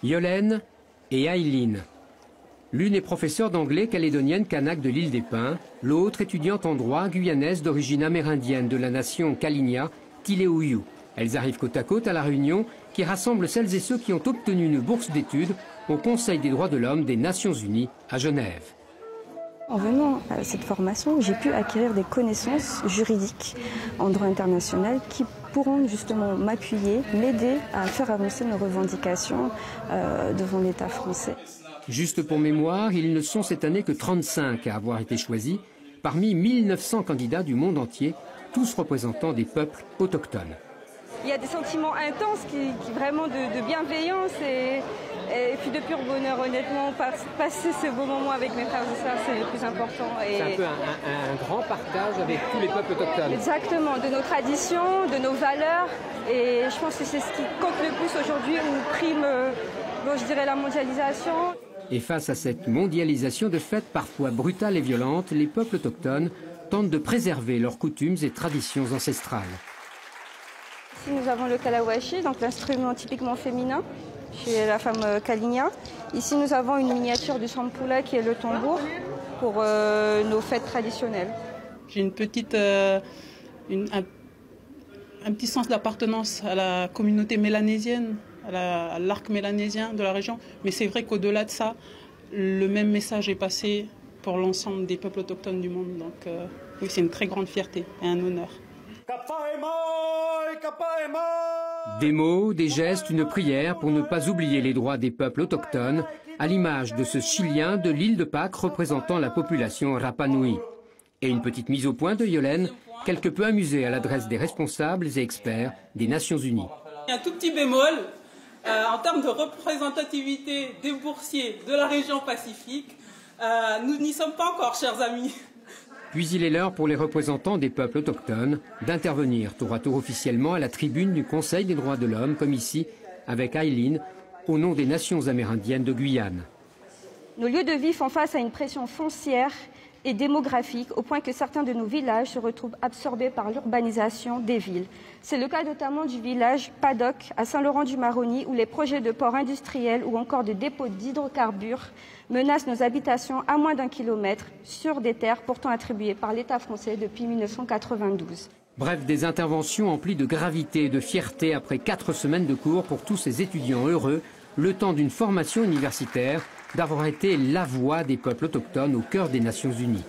Yolène et Aileen. L'une est professeure d'anglais calédonienne kanak de l'île des Pins, l'autre étudiante en droit guyanaise d'origine amérindienne de la nation Kalinia, Tileouyu. Elles arrivent côte à côte à la réunion qui rassemble celles et ceux qui ont obtenu une bourse d'études au Conseil des droits de l'homme des Nations Unies à Genève. En venant à cette formation, j'ai pu acquérir des connaissances juridiques en droit international qui pourront justement m'appuyer, m'aider à faire avancer nos revendications devant l'État français. Juste pour mémoire, ils ne sont cette année que 35 à avoir été choisis parmi 1900 candidats du monde entier, tous représentant des peuples autochtones. Il y a des sentiments intenses, vraiment de bienveillance et puis de pur bonheur. Honnêtement, passer ce beau moment avec mes frères et sœurs, c'est le plus important. C'est un peu un grand partage avec tous les peuples autochtones. Exactement, de nos traditions, de nos valeurs. Et je pense que c'est ce qui compte le plus aujourd'hui, où prime, je dirais, la mondialisation. Et face à cette mondialisation de fait parfois brutale et violente, les peuples autochtones tentent de préserver leurs coutumes et traditions ancestrales. Ici, nous avons le kalawashi, donc l'instrument typiquement féminin, chez la femme Kalinia. Ici, nous avons une miniature du sampula qui est le tambour pour nos fêtes traditionnelles. J'ai une petite, un petit sens d'appartenance à la communauté mélanésienne, à l'arc mélanésien de la région. Mais c'est vrai qu'au-delà de ça, le même message est passé pour l'ensemble des peuples autochtones du monde. Donc oui, c'est une très grande fierté et un honneur. Des mots, des gestes, une prière pour ne pas oublier les droits des peuples autochtones, à l'image de ce Chilien de l'île de Pâques représentant la population Rapa Nui. Et une petite mise au point de Yolène, quelque peu amusée à l'adresse des responsables et experts des Nations Unies. Un tout petit bémol, en termes de représentativité des boursiers de la région Pacifique, nous n'y sommes pas encore, chers amis. Puis il est l'heure pour les représentants des peuples autochtones d'intervenir tour à tour officiellement à la tribune du Conseil des droits de l'homme, comme ici, avec Aileen, au nom des nations amérindiennes de Guyane. Nos lieux de vie font face à une pression foncière et démographique, au point que certains de nos villages se retrouvent absorbés par l'urbanisation des villes. C'est le cas notamment du village Paddock à Saint-Laurent-du-Maroni, où les projets de ports industriels ou encore de dépôts d'hydrocarbures menacent nos habitations à moins d'1 kilomètre sur des terres pourtant attribuées par l'État français depuis 1992. Bref, des interventions emplies de gravité et de fierté après 4 semaines de cours pour tous ces étudiants heureux, le temps d'une formation universitaire, d'avoir été la voix des peuples autochtones au cœur des Nations Unies.